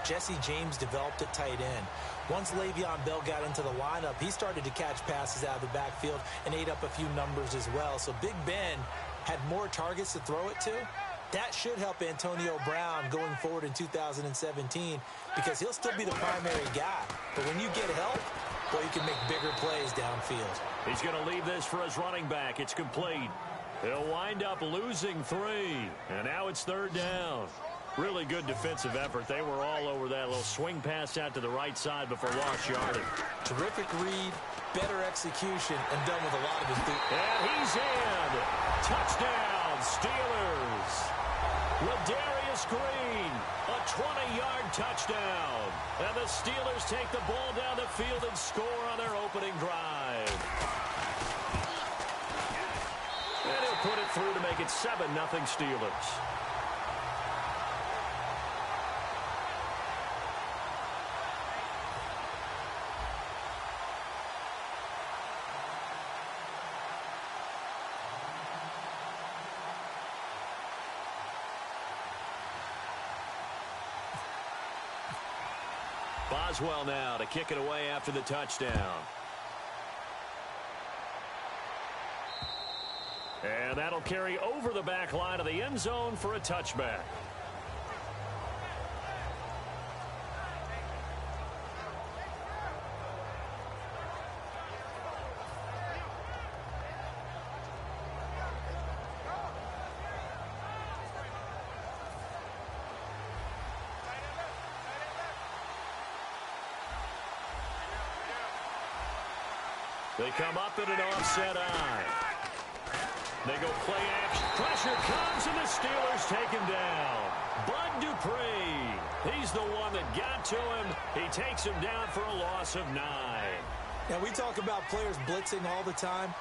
Jesse James developed at tight end. Once Le'Veon Bell got into the lineup, he started to catch passes out of the backfield and ate up a few numbers as well. So Big Ben had more targets to throw it to. That should help Antonio Brown going forward in 2017 because he'll still be the primary guy. But when you get help, well, you can make bigger plays downfield. He's going to leave this for his running back. It's complete. He'll wind up losing 3. And now it's 3rd down. Really good defensive effort. They were all over that little swing pass out to the right side before lost yardage. Terrific read, better execution, and done with a lot of enthusiasm. And he's in. Touchdown, Steelers. Ladarius Green, a 20-yard touchdown. And the Steelers take the ball down the field and score on their opening drive. And he'll put it through to make it 7-0 Steelers. Boswell now to kick it away after the touchdown. And that'll carry over the back line of the end zone for a touchback. They come up in an offset eye. They go play action. Pressure comes, and the Steelers take him down. Bud Dupree. He's the one that got to him. He takes him down for a loss of 9. Now, we talk about players blitzing all the time.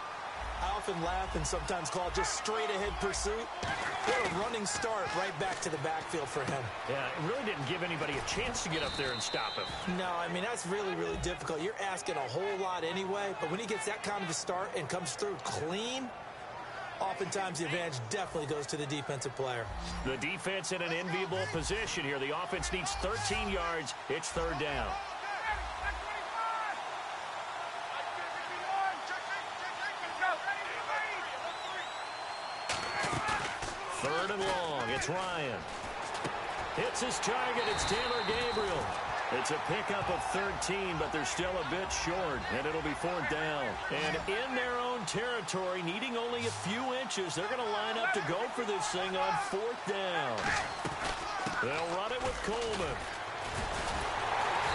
I often laugh and sometimes call it just straight-ahead pursuit. What a running start right back to the backfield for him. Yeah, it really didn't give anybody a chance to get up there and stop him. No, I mean, that's really, really difficult. You're asking a whole lot anyway, but when he gets that kind of a start and comes through clean, oftentimes the advantage definitely goes to the defensive player. The defense in an enviable position here. The offense needs 13 yards. It's 3rd down. 3rd and long. It's Ryan. Hits his target. It's Taylor Gabriel. It's a pickup of 13, but they're still a bit short, and it'll be 4th down. And in their own territory, needing only a few inches, they're going to line up to go for this thing on 4th down. They'll run it with Coleman.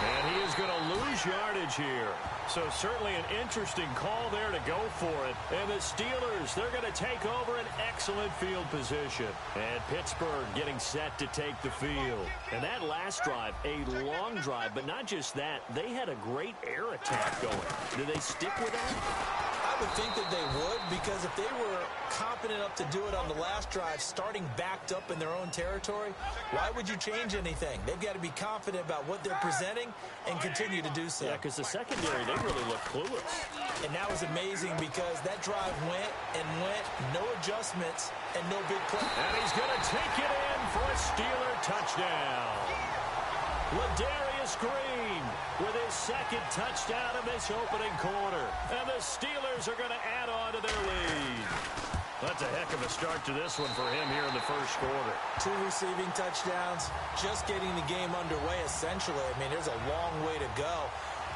And he is going to lose yardage here. So certainly an interesting call there to go for it. And the Steelers, they're going to take over an excellent field position. And Pittsburgh getting set to take the field. And that last drive, a long drive, but not just that. They had a great air attack going. Do they stick with that? I would think that they would, because if they were confident enough to do it on the last drive, starting backed up in their own territory, why would you change anything? They've got to be confident about what they're presenting and continue to do so. Yeah, because the secondary, they really look clueless. And that was amazing because that drive went and went, no adjustments, and no big play. And he's going to take it in for a Steeler touchdown. Ladarius Green with his 2nd touchdown of this opening quarter. And the Steelers are going to add on to their lead. That's a heck of a start to this one for him here in the 1st quarter. 2 receiving touchdowns, just getting the game underway essentially. I mean, there's a long way to go.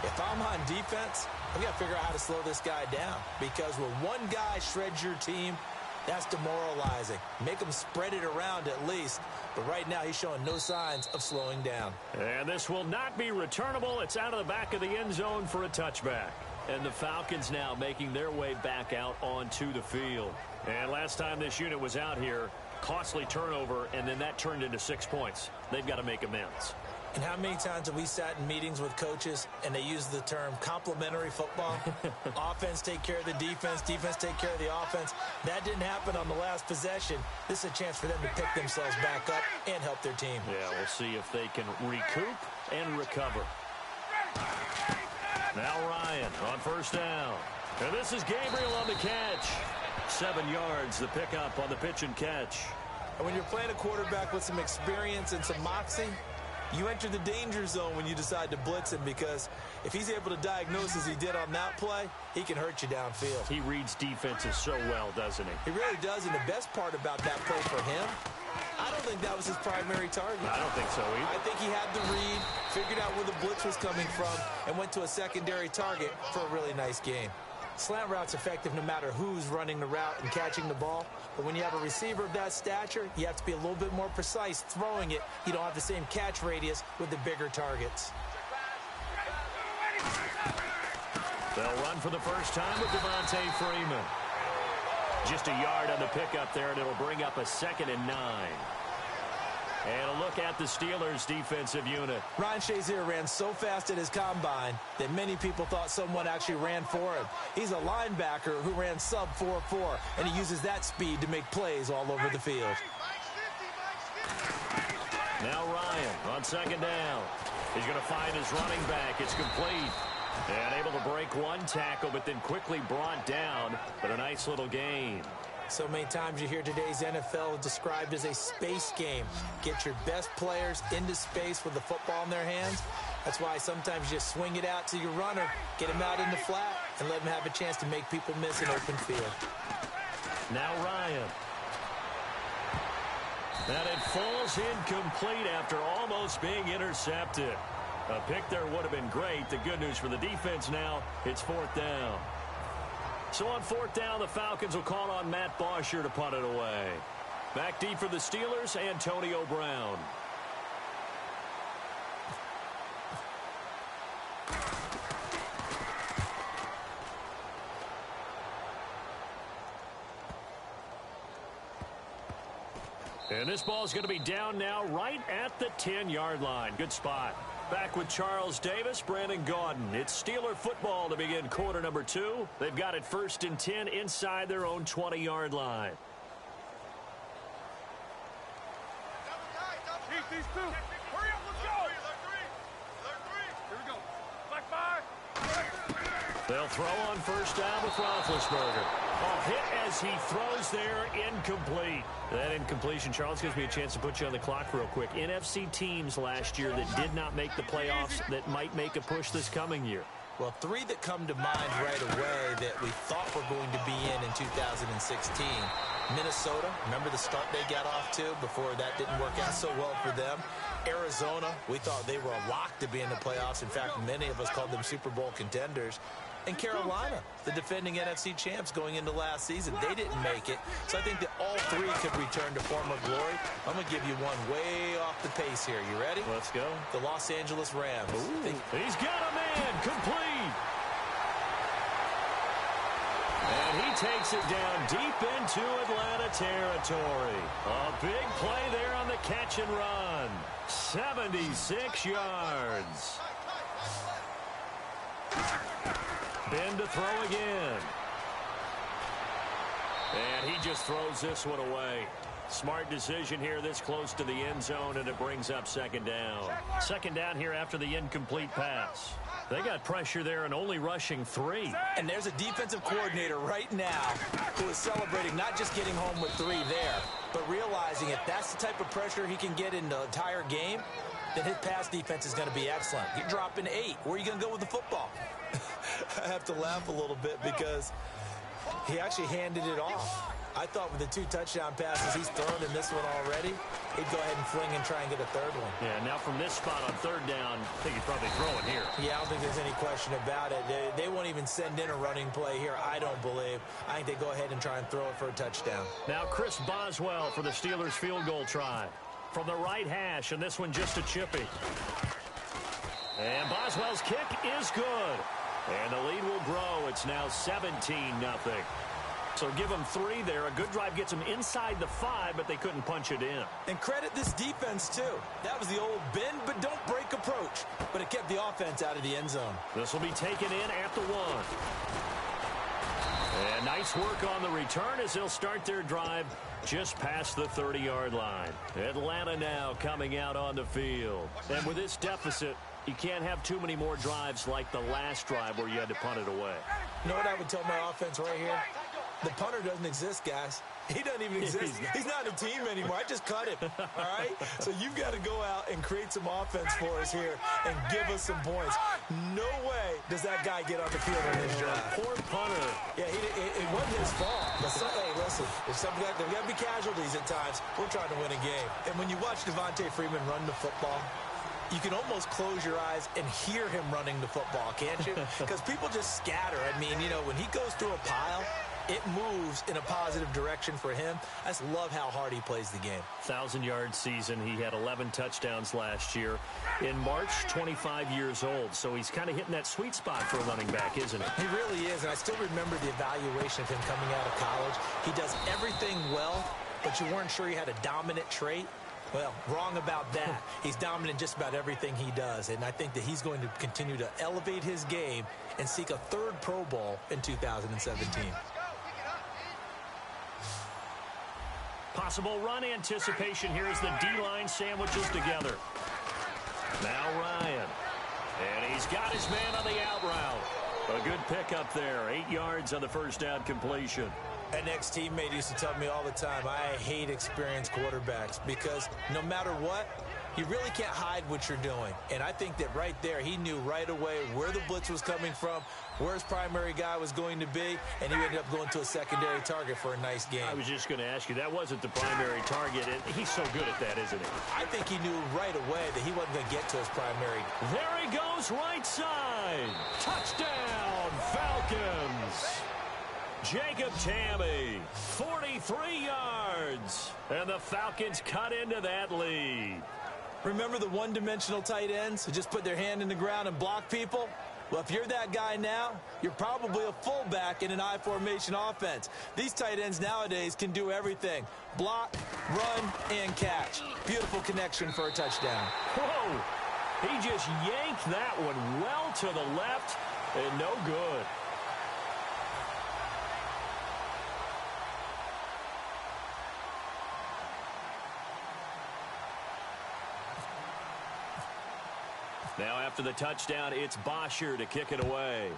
If I'm on defense, I've got to figure out how to slow this guy down, because when one guy shreds your team, that's demoralizing. Make him spread it around at least. But right now, he's showing no signs of slowing down. And this will not be returnable. It's out of the back of the end zone for a touchback. And the Falcons now making their way back out onto the field. And last time this unit was out here, costly turnover, and then that turned into 6 points. They've got to make amends. And how many times have we sat in meetings with coaches and they use the term complementary football? Offense take care of the defense, defense take care of the offense. That didn't happen on the last possession. This is a chance for them to pick themselves back up and help their team. Yeah, we'll see if they can recoup and recover. Now Ryan on 1st down. And this is Gabriel on the catch. 7 yards, the pickup on the pitch and catch. And when you're playing a quarterback with some experience and some moxie, You enter the danger zone when you decide to blitz him, because if he's able to diagnose as he did on that play, he can hurt you downfield. He reads defenses so well, doesn't he? He really does, and the best part about that play for him, I don't think that was his primary target. I don't think so either. I think he had the read, figured out where the blitz was coming from, and went to a secondary target for a really nice game. Slant route's effective no matter who's running the route and catching the ball. But when you have a receiver of that stature, you have to be a little bit more precise throwing it. You don't have the same catch radius with the bigger targets. They'll run for the first time with Devontae Freeman. Just a yard on the pickup there, and it'll bring up a 2nd and 9. And a look at the Steelers' defensive unit. Ryan Shazier ran so fast at his combine that many people thought someone actually ran for him. He's a linebacker who ran sub 4.4, and he uses that speed to make plays all over the field. Now Ryan on 2nd down. He's going to find his running back. It's complete. And able to break one tackle, but then quickly brought down. But a nice little gain. So many times you hear today's NFL described as a space game. Get your best players into space with the football in their hands. That's why sometimes you just swing it out to your runner, get him out in the flat, and let him have a chance to make people miss an open field. Now Ryan. And it falls incomplete after almost being intercepted. A pick there would have been great. The good news for the defense now, it's 4th down. So on 4th down, the Falcons will call on Matt Bosher to punt it away. Back deep for the Steelers, Antonio Brown. And this ball is going to be down now right at the 10-yard line. Good spot. Back with Charles Davis, Brandon Gaudin. It's Steeler football to begin quarter number 2. They've got it 1st and 10 inside their own 20-yard line. These two. Hurry up, let's go. Here we go. Black 5. They'll throw on 1st down with Roethlisberger. A hit as he throws there, incomplete. That incompletion, Charles, gives me a chance to put you on the clock real quick. NFC teams last year that did not make the playoffs that might make a push this coming year. Well, 3 that come to mind right away that we thought were going to be in 2016. Minnesota, remember the start they got off to before that didn't work out so well for them. Arizona, we thought they were a lock to be in the playoffs. In fact, many of us called them Super Bowl contenders. And Carolina, the defending NFC champs going into last season, they didn't make it. So I think that all 3 could return to former glory. I'm going to give you one way off the pace here. You ready? Let's go. The Los Angeles Rams. He's got a man, complete. And he takes it down deep into Atlanta territory. A big play there on the catch and run. 76 yards. Ben to throw again. And he just throws this one away. Smart decision here this close to the end zone, and it brings up 2nd down. 2nd down here after the incomplete pass. They got pressure there and only rushing 3. And there's a defensive coordinator right now who is celebrating not just getting home with 3 there, but realizing if that's the type of pressure he can get in the entire game, then his pass defense is going to be excellent. You're dropping 8. Where are you going to go with the football? I have to laugh a little bit because he actually handed it off. I thought with the 2 touchdown passes he's thrown in this one already, he'd go ahead and fling and try and get a 3rd one. Yeah, now from this spot on 3rd down, I think he's probably throwing here. Yeah, I don't think there's any question about it. They won't even send in a running play here, I don't believe. I think they go ahead and try and throw it for a touchdown. Now Chris Boswell for the Steelers field goal try. From the right hash, and this one just a chippy. And Boswell's kick is good. And the lead will grow. It's now 17-0. So give them 3 there. A good drive gets them inside the 5, but they couldn't punch it in. And credit this defense, too. That was the old bend but don't break approach. But it kept the offense out of the end zone. This will be taken in at the 1. And nice work on the return as they'll start their drive just past the 30-yard line. Atlanta now coming out on the field. And with this deficit, you can't have too many more drives like the last drive where you had to punt it away. You know what I would tell my offense right here? The punter doesn't exist, guys. He doesn't even exist. He's not a team anymore. I just cut him, all right? So you've got to go out and create some offense for us here and give us some points. No way does that guy get on the field on this drive. Poor punter. Yeah, it wasn't his fault. But hey, listen, there's got to be casualties at times. We're trying to win a game. And when you watch Devontae Freeman run the football, you can almost close your eyes and hear him running the football, can't you? Because people just scatter. I mean, you know, when he goes through a pile, it moves in a positive direction for him. I just love how hard he plays the game. 1,000-yard season. He had 11 touchdowns last year. In March, 25 years old. So he's kind of hitting that sweet spot for a running back, isn't he? He really is, and I still remember the evaluation of him coming out of college. He does everything well, but you weren't sure he had a dominant trait. Well, wrong about that. He's dominant just about everything he does, and I think that he's going to continue to elevate his game and seek a third Pro Bowl in 2017. Possible run anticipation here as the D-line sandwiches together. Now Ryan. And he's got his man on the out route. A good pickup there. 8 yards on the first down completion. An ex-teammate used to tell me all the time, I hate experienced quarterbacks because no matter what, you really can't hide what you're doing. And I think that right there, he knew right away where the blitz was coming from, where his primary guy was going to be, and he ended up going to a secondary target for a nice game. I was just going to ask you, that wasn't the primary target, and he's so good at that, isn't he? I think he knew right away that he wasn't going to get to his primary. There he goes, right side. Touchdown, Falcons. Jacob Tamme, 43 yards. And the Falcons cut into that lead. Remember the one-dimensional tight ends who just put their hand in the ground and block people? Well, if you're that guy now, you're probably a fullback in an I-formation offense. These tight ends nowadays can do everything. Block, run, and catch. Beautiful connection for a touchdown. Whoa! He just yanked that one well to the left and no good. Now after the touchdown, it's Bosher to kick it away.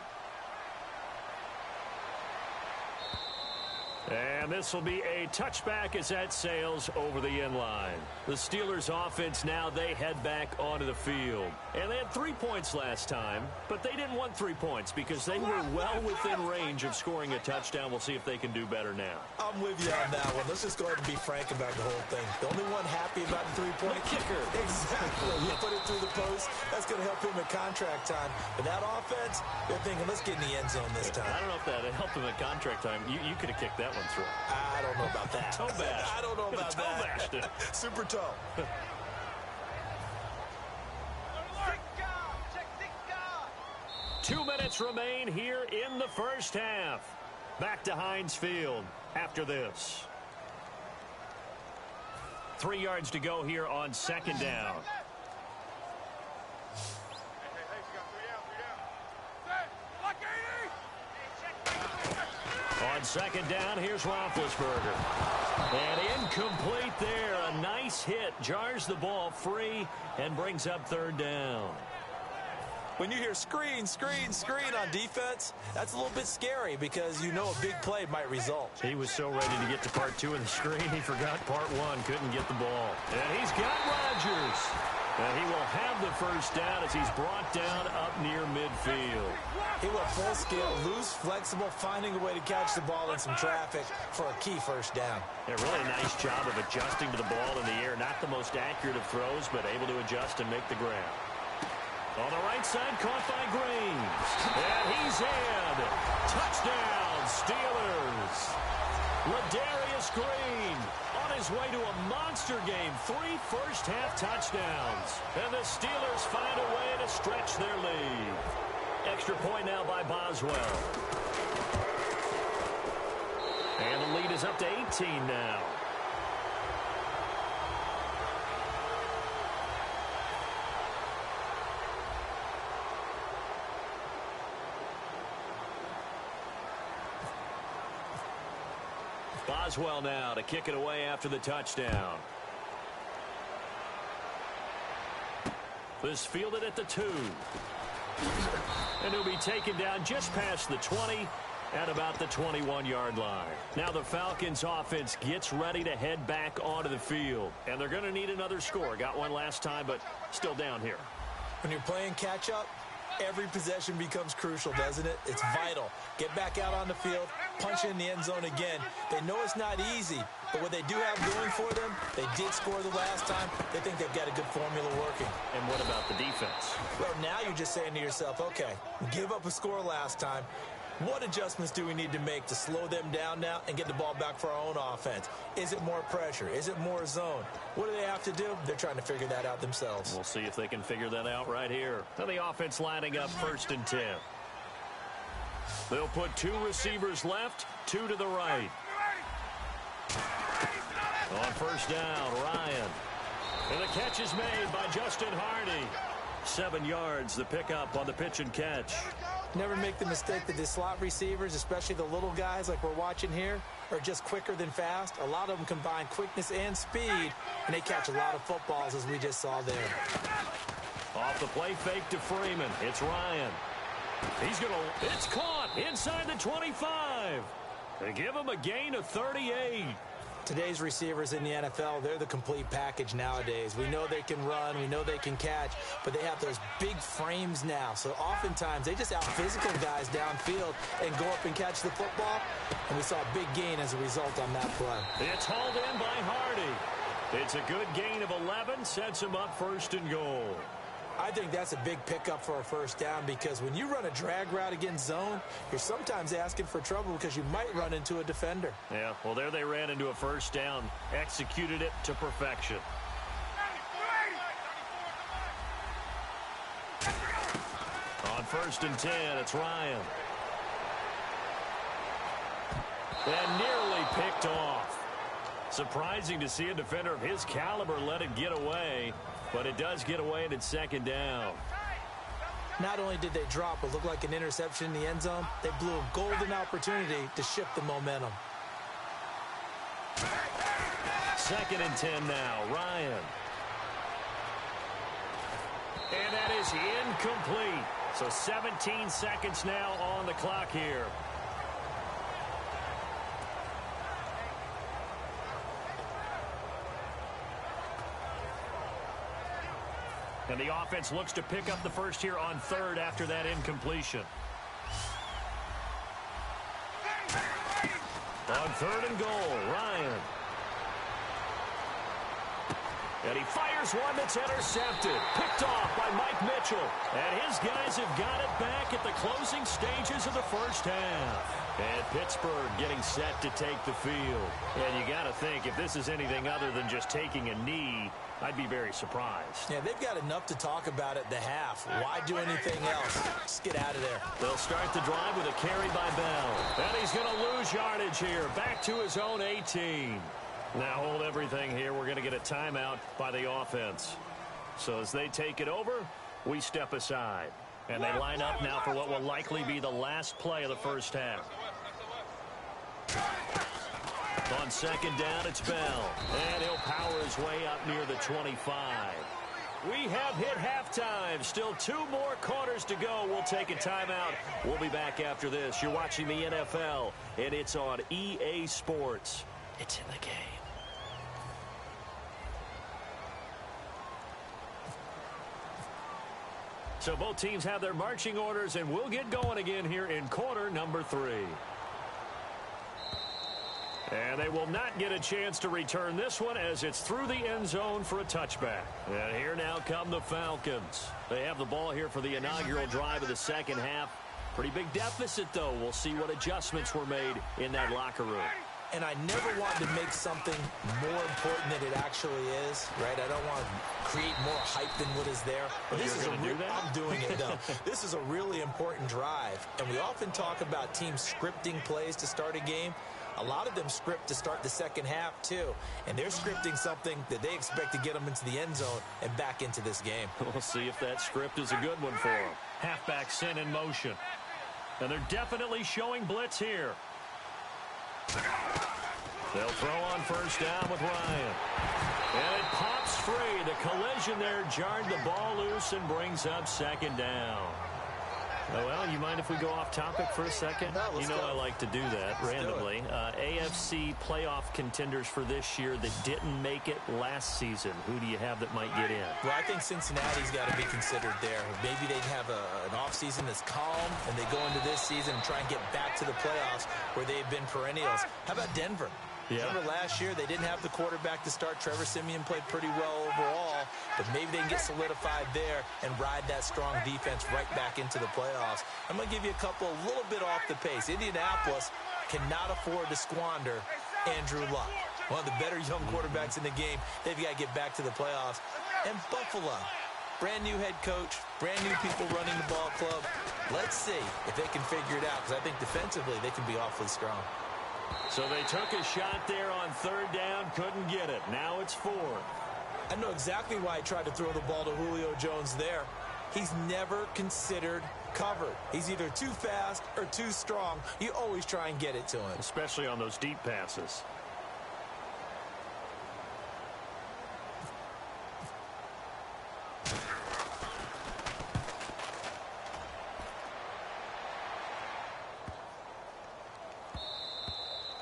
And this will be a touchback as that sails over the end line. The Steelers offense now, they head back onto the field. And they had 3 points last time, but they didn't want 3 points because they were well within range of scoring a touchdown. We'll see if they can do better now. I'm with you on that one. Let's just go ahead and be frank about the whole thing. The only one happy about the three-point kicker. Exactly. You put it through the post. That's going to help him at contract time. But that offense, they're thinking, let's get in the end zone this time. I don't know if that helped him at contract time. You could have kicked that one through. I don't know about that. Toe bash. I don't know about toe that. Bashed it. Super toe. 2 minutes remain here in the first half. Back to Heinz Field after this. 3 yards to go here on second down. On second down, here's Roethlisberger. And incomplete there. A nice hit. Jars the ball free and brings up third down. When you hear screen, screen, screen on defense, that's a little bit scary because you know a big play might result. He was so ready to get to part 2 of the screen, he forgot part 1, couldn't get the ball. And he's got Rodgers. And he will have the first down as he's brought down up near midfield. He went full scale, loose, flexible, finding a way to catch the ball in some traffic for a key first down. A really nice job of adjusting to the ball in the air. Not the most accurate of throws, but able to adjust and make the grab. On the right side, caught by Graves. And he's in. Touchdown, Steelers. Ladarius Green on his way to a monster game. 3 first-half touchdowns. And the Steelers find a way to stretch their lead. Extra point now by Boswell. And the lead is up to 18 now. Boswell now to kick it away after the touchdown. This fielded at the 2. And he'll be taken down just past the 20 at about the 21-yard line. Now the Falcons offense gets ready to head back onto the field. And they're going to need another score. Got one last time, but still down here. When you're playing catch-up, every possession becomes crucial, doesn't it? It's vital. Get back out on the field, punch in the end zone again. They know it's not easy, but what they do have going for them, they did score the last time. They think they've got a good formula working. And what about the defense? Well, now you're just saying to yourself, okay, we gave up a score last time. What adjustments do we need to make to slow them down now and get the ball back for our own offense? Is it more pressure? Is it more zone? What do they have to do? They're trying to figure that out themselves. We'll see if they can figure that out right here. Now the offense lining up 1st and 10. They'll put 2 receivers left, 2 to the right. On 1st down, Ryan. And the catch is made by Justin Hardy. 7 yards, the pickup on the pitch and catch. Never make the mistake that the slot receivers, especially the little guys like we're watching here, are just quicker than fast. A lot of them combine quickness and speed, and they catch a lot of footballs, as we just saw there. Off the play fake to Freeman. It's Ryan. It's caught inside the 25. They give him a gain of 38. Today's receivers in the NFL, they're the complete package nowadays. We know they can run, we know they can catch, but they have those big frames now. So oftentimes they just out-physical guys downfield and go up and catch the football. And we saw a big gain as a result on that play. It's hauled in by Hardy. It's a good gain of 11, sets him up 1st and goal. I think that's a big pickup for a 1st down, because when you run a drag route against zone, you're sometimes asking for trouble because you might run into a defender. Yeah, well, there they ran into a 1st down, executed it to perfection. On 1st and 10, it's Ryan. And nearly picked off. Surprising to see a defender of his caliber let it get away. But it does get away, and it's 2nd down. Not only did they drop what looked like an interception in the end zone, they blew a golden opportunity to shift the momentum. 2nd and 10 now, Ryan. And that is incomplete. So 17 seconds now on the clock here. And the offense looks to pick up the first here on 3rd after that incompletion. On 3rd and goal, Ryan. And he fires one that's intercepted. Picked off by Mike Mitchell. And his guys have got it back at the closing stages of the 1st half. And Pittsburgh getting set to take the field. And you got to think, if this is anything other than just taking a knee, I'd be very surprised. Yeah, they've got enough to talk about at the half. Why do anything else? Just get out of there. They'll start the drive with a carry by Bell. And he's going to lose yardage here. Back to his own 18. Now hold everything here. We're going to get a timeout by the offense. So as they take it over, we step aside. And they line up now for what will likely be the last play of the 1st half. On 2nd down, it's Bell. And he'll power his way up near the 25. We have hit halftime. Still 2 more quarters to go. We'll take a timeout. We'll be back after this. You're watching the NFL, and it's on EA Sports. It's in the game. So both teams have their marching orders, and we'll get going again here in quarter number 3. And they will not get a chance to return this one as it's through the end zone for a touchback. And here now come the Falcons. They have the ball here for the inaugural drive of the 2nd half. Pretty big deficit, though. We'll see what adjustments were made in that locker room. And I never want to make something more important than it actually is, right? I don't want to create more hype than what is there. But this is I'm doing it, though. This is a really important drive. And we often talk about teams scripting plays to start a game. A lot of them script to start the 2nd half, too. And they're scripting something that they expect to get them into the end zone and back into this game. We'll see if that script is a good one for them. Halfback sent in motion. And they're definitely showing blitz here. They'll throw on 1st down with Ryan. And it pops free. The collision there jarred the ball loose and brings up 2nd down. Well, you mind if we go off topic for a second? No, let's go. I like to do that randomly. AFC playoff contenders for this year that didn't make it last season. Who do you have that might get in? Well, I think Cincinnati's got to be considered there. Maybe they'd have an offseason that's calm, and they go into this season and try and get back to the playoffs where they've been perennials. How about Denver? Yeah. Remember last year, they didn't have the quarterback to start. Trevor Siemian played pretty well overall, but maybe they can get solidified there and ride that strong defense right back into the playoffs. I'm going to give you a couple a little bit off the pace. Indianapolis cannot afford to squander Andrew Luck, one of the better young quarterbacks in the game. They've got to get back to the playoffs. And Buffalo, brand new head coach, brand new people running the ball club. Let's see if they can figure it out, because I think defensively they can be awfully strong. So they took a shot there on third down, couldn't get it. Now it's fourth. I know exactly why I tried to throw the ball to Julio Jones there. He's never considered covered. He's either too fast or too strong. You always try and get it to him. Especially on those deep passes.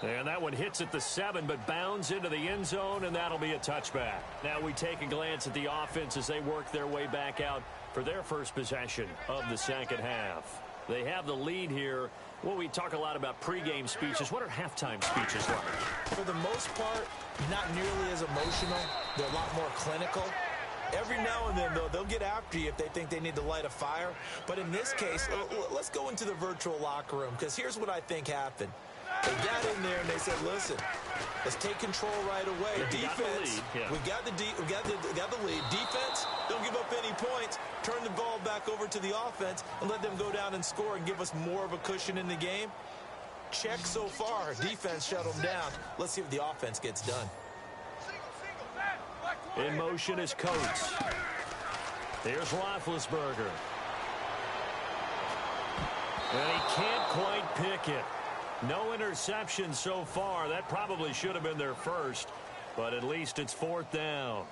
And that one hits at the 7, but bounds into the end zone, and that'll be a touchback. Now we take a glance at the offense as they work their way back out for their first possession of the second half. They have the lead here. Well, we talk a lot about pregame speeches. What are halftime speeches like? For the most part, not nearly as emotional. They're a lot more clinical. Every now and then, though, they'll get after you if they think they need to light a fire. But in this case, let's go into the virtual locker room, because here's what I think happened. They got in there and they said, "Listen, let's take control right away. Defense, we got the lead. Defense, don't give up any points. Turn the ball back over to the offense and let them go down and score and give us more of a cushion in the game." Check so far. Defense shut them down. Let's see what the offense gets done. In motion is Coates. Here's Roethlisberger. And he can't quite pick it. No interception so far. That probably should have been their first, but at least it's fourth down.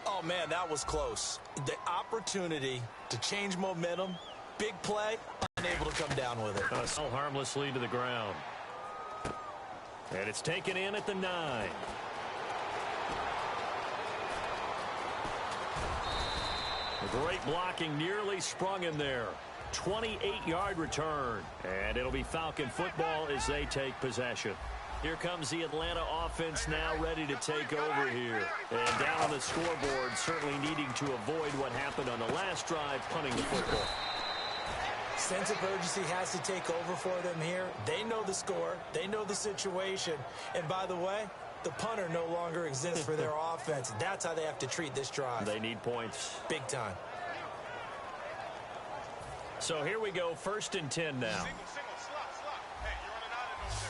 Oh, man, that was close. The opportunity to change momentum, big play, unable to come down with it. So harmlessly to the ground. And it's taken in at the 9. Great blocking, nearly sprung him there. 28-yard return, and it'll be Falcon football as they take possession. Here comes the Atlanta offense now ready to take over here. And down on the scoreboard, certainly needing to avoid what happened on the last drive, punting the football. Sense of urgency has to take over for them here. They know the score. They know the situation. And by the way, the punter no longer exists for their offense. That's how they have to treat this drive. They need points. Big time. So here we go, 1st and 10 now. Single, slot. Hey, you're on an island over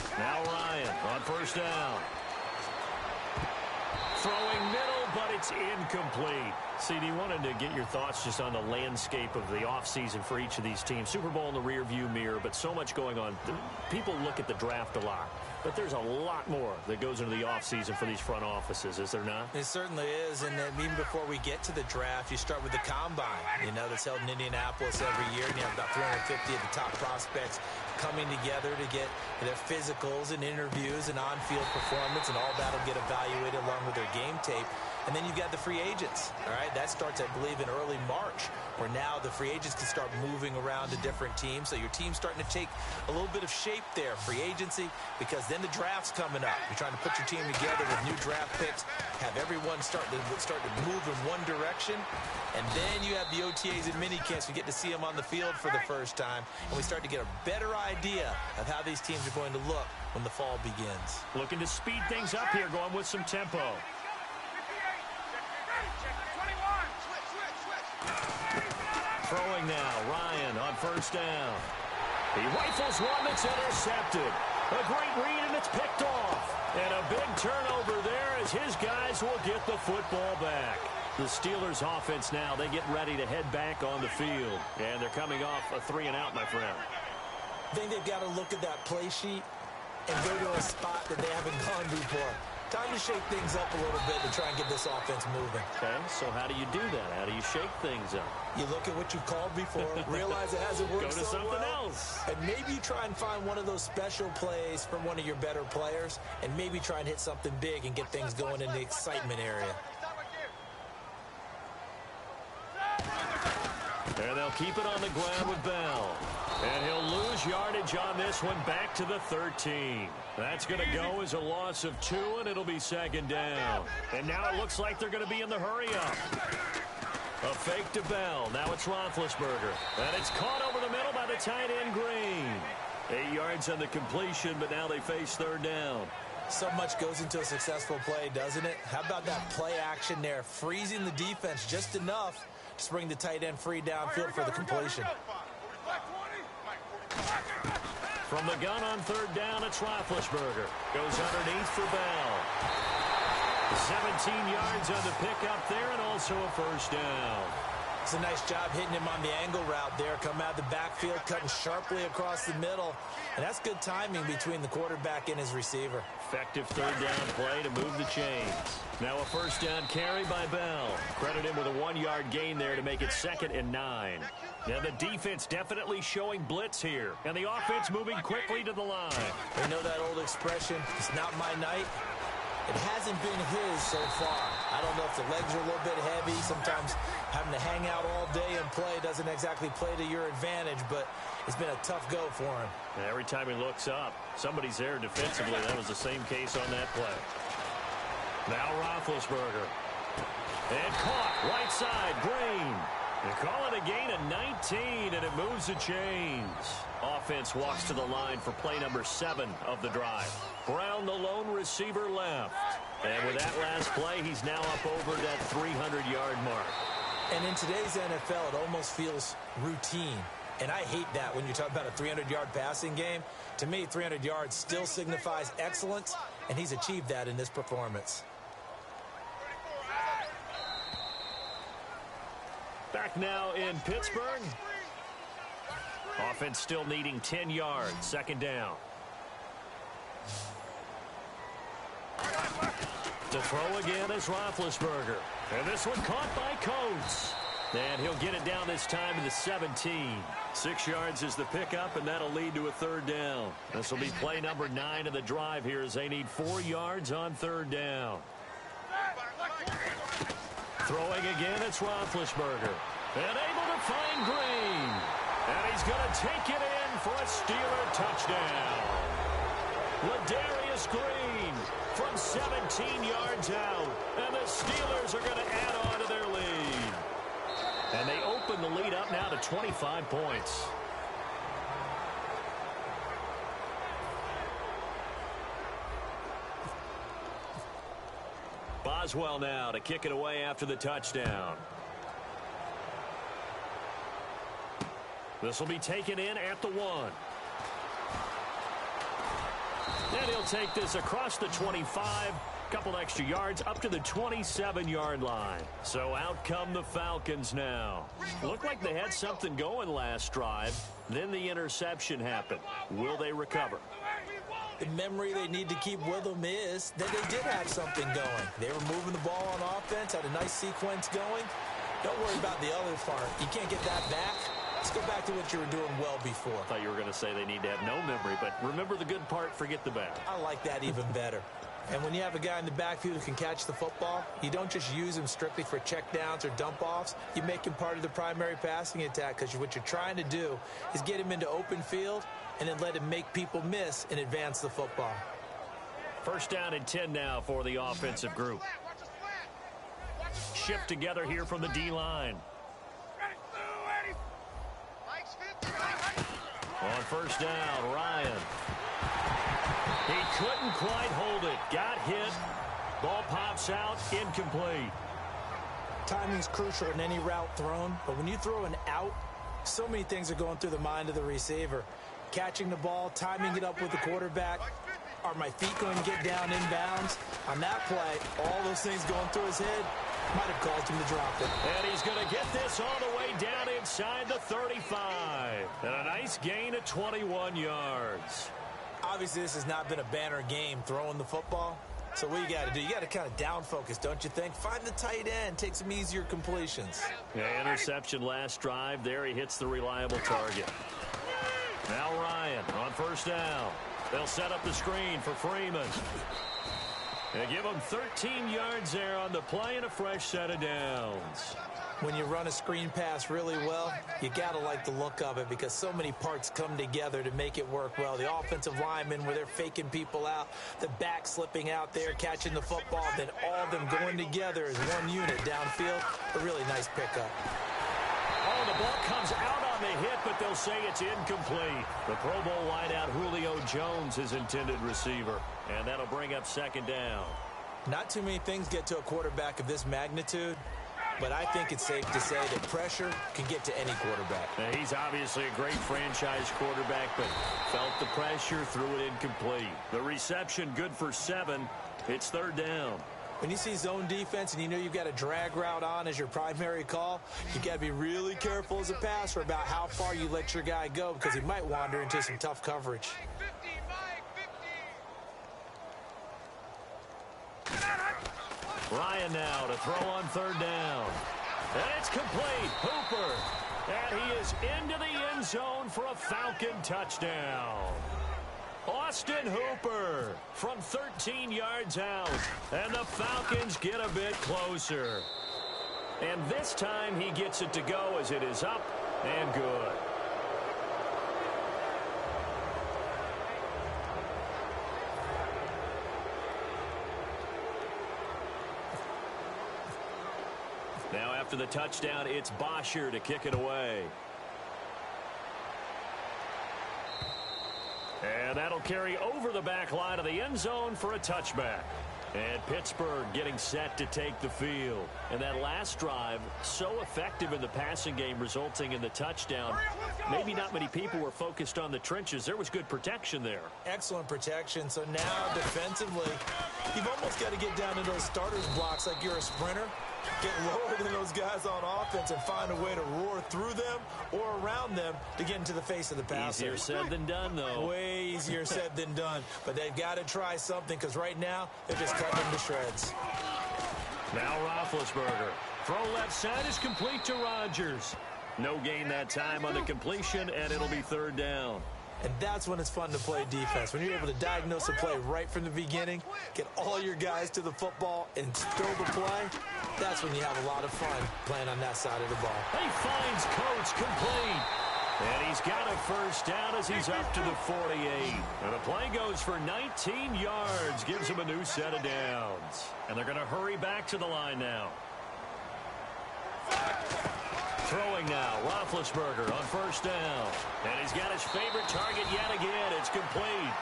there. Now Ryan on 1st down. Throwing middle, but it's incomplete. CD, wanted to get your thoughts just on the landscape of the offseason for each of these teams. Super Bowl in the rearview mirror, but so much going on. People look at the draft a lot, but there's a lot more that goes into the offseason for these front offices, is there not? It certainly is, and even before we get to the draft, you start with the combine, that's held in Indianapolis every year, and you have about 350 of the top prospects coming together to get their physicals and interviews and on-field performance, and all that will get evaluated along with their game tape. And then you've got the free agents, all right? That starts, I believe, in early March, where now the free agents can start moving around to different teams. So your team's starting to take a little bit of shape there, free agency, because then the draft's coming up. You're trying to put your team together with new draft picks, have everyone start to move in one direction, and then you have the OTAs and minicamps. We get to see them on the field for the first time, and we start to get a better idea of how these teams are going to look when the fall begins. Looking to speed things up here, going with some tempo. Throwing now, Ryan on 1st down. He rifles one that's intercepted. A great read, and it's picked off. And a big turnover there as his guys will get the football back. The Steelers offense now, they get ready to head back on the field. And they're coming off a 3-and-out, my friend. I think they've got to look at that play sheet and go to a spot that they haven't gone before. Time to shake things up a little bit to try and get this offense moving. Okay, so how do you do that? How do you shake things up? You look at what you've called before, realize it hasn't worked Go to so something well, else. and maybe you try and find one of those special plays from one of your better players, and maybe try and hit something big and get things going in the excitement area. And they'll keep it on the ground with Bell. And he'll lose yardage on this one back to the 13. That's going to go as a loss of 2, and it'll be second down. And now it looks like they're going to be in the hurry-up. A fake to Bell. Now it's Roethlisberger. And it's caught over the middle by the tight end Green. 8 yards on the completion, but now they face third down. So much goes into a successful play, doesn't it? How about that play action there, freezing the defense just enough to bring the tight end free downfield for the completion. From the gun on third down, it's Roethlisberger. Goes underneath for Bell. 17 yards on the pickup there, and also a first down. It's a nice job hitting him on the angle route there. Come out of the backfield, cutting sharply across the middle. And that's good timing between the quarterback and his receiver. Effective third down play to move the chains. Now a first down carry by Bell. Credit him with a 1-yard gain there to make it 2nd and 9. Now the defense definitely showing blitz here. And the offense moving quickly to the line. We know that old expression, it's not my night. It hasn't been his so far. I don't know if the legs are a little bit heavy. Sometimes having to hang out all day and play doesn't exactly play to your advantage, but it's been a tough go for him. And every time he looks up, somebody's there defensively. That was the same case on that play. Now Roethlisberger. And caught right side, Green. They call it a gain of 19, and it moves the chains. Offense walks to the line for play number 7 of the drive. Brown, the lone receiver, left. And with that last play, he's now up over that 300-yard mark. And in today's NFL, it almost feels routine. And I hate that when you talk about a 300-yard passing game. To me, 300 yards still signifies excellence, and he's achieved that in this performance. Back now in Pittsburgh. Offense still needing 10 yards. Second down. To throw again is Roethlisberger. And this one caught by Coates. And he'll get it down this time to the 17. 6 yards is the pickup, and that'll lead to a third down. This will be play number 9 of the drive here as they need 4 yards on third down. Throwing again, it's Roethlisberger. And able to find Green. And he's going to take it in for a Steeler touchdown. Ladarius Green from 17 yards out. And the Steelers are going to add on to their lead. And they open the lead up now to 25 points. Boswell now to kick it away after the touchdown. This will be taken in at the 1. And he'll take this across the 25. Couple extra yards up to the 27-yard line. So out come the Falcons now. Looked like they had something going last drive. Then the interception happened. Will they recover? The memory they need to keep with them is that they did have something going. They were moving the ball on offense, had a nice sequence going. Don't worry about the other part. You can't get that back. Let's go back to what you were doing well before. I thought you were going to say they need to have no memory, but remember the good part, forget the bad. I like that even better. And when you have a guy in the backfield who can catch the football, you don't just use him strictly for checkdowns or dump-offs. You make him part of the primary passing attack because what you're trying to do is get him into open field and then let him make people miss and advance the football. First down and 10 now for the offensive group. Shift together here from the D-line. On first down, Ryan. He couldn't quite hold it. Got hit. Ball pops out. Incomplete. Timing's crucial in any route thrown, but when you throw an out, so many things are going through the mind of the receiver. Catching the ball, timing it up with the quarterback. Are my feet going to get down inbounds? On that play, all those things going through his head might have caused him to drop it. And he's going to get this all the way down inside the 35. And a nice gain of 21 yards. Obviously, this has not been a banner game throwing the football, So what you got to do, you got to kind of down focus, don't you think? Find the tight end, take some easier completions. Yeah, interception last drive. There he hits the reliable target. Now Ryan on first down. They'll set up the screen for Freeman. They give him 13 yards there on the play and a fresh set of downs. When you run a screen pass really well, you got to like the look of it because so many parts come together to make it work well. The offensive linemen where they're faking people out, the back slipping out there, catching the football, then all of them going together as one unit downfield. A really nice pickup. Oh, the ball comes out on the hit, but they'll say it's incomplete. The Pro Bowl wideout Julio Jones is intended receiver, and that'll bring up second down. Not too many things get to a quarterback of this magnitude, but I think it's safe to say that pressure can get to any quarterback. Now, he's obviously a great franchise quarterback, but felt the pressure, threw it incomplete. The reception good for 7. It's third down. When you see zone defense and you know you've got a drag route on as your primary call, you got to be really careful as a passer about how far you let your guy go because he might wander into some tough coverage. Ryan now to throw on third down. And it's complete. Hooper. And he is into the end zone for a Falcon touchdown. Austin Hooper from 13 yards out. And the Falcons get a bit closer. And this time he gets it to go as it is up and good. Now after the touchdown, it's Bosher to kick it away. And that'll carry over the back line of the end zone for a touchback. And Pittsburgh getting set to take the field. And that last drive, so effective in the passing game, resulting in the touchdown. Maybe not many people were focused on the trenches. There was good protection there. Excellent protection. So now defensively, you've almost got to get down to those starters blocks like you're a sprinter. Get lower than those guys on offense and find a way to roar through them or around them to get into the face of the passer. Easier said than done, though. Way easier said than done. But they've got to try something because right now they're just cutting them to shreds. Now Roethlisberger. Throw left side is complete to Rodgers. No gain that time on the completion, and it'll be third down. And that's when it's fun to play defense. When you're able to diagnose a play right from the beginning, get all your guys to the football, and build the play, that's when you have a lot of fun playing on that side of the ball. He finds Coates complete. And he's got a first down as he's up to the 48. And the play goes for 19 yards, gives him a new set of downs. And they're going to hurry back to the line now. Throwing now, Roethlisberger on first down. And he's got his favorite target yet again. It's complete.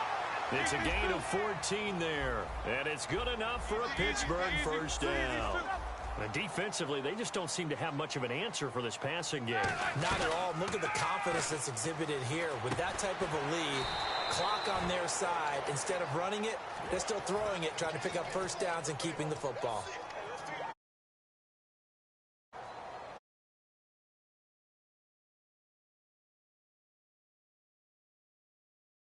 It's a gain of 14 there. And it's good enough for a Pittsburgh first down. And defensively, they just don't seem to have much of an answer for this passing game. Not at all. Look at the confidence that's exhibited here. With that type of a lead, clock on their side, instead of running it, they're still throwing it, trying to pick up first downs and keeping the football.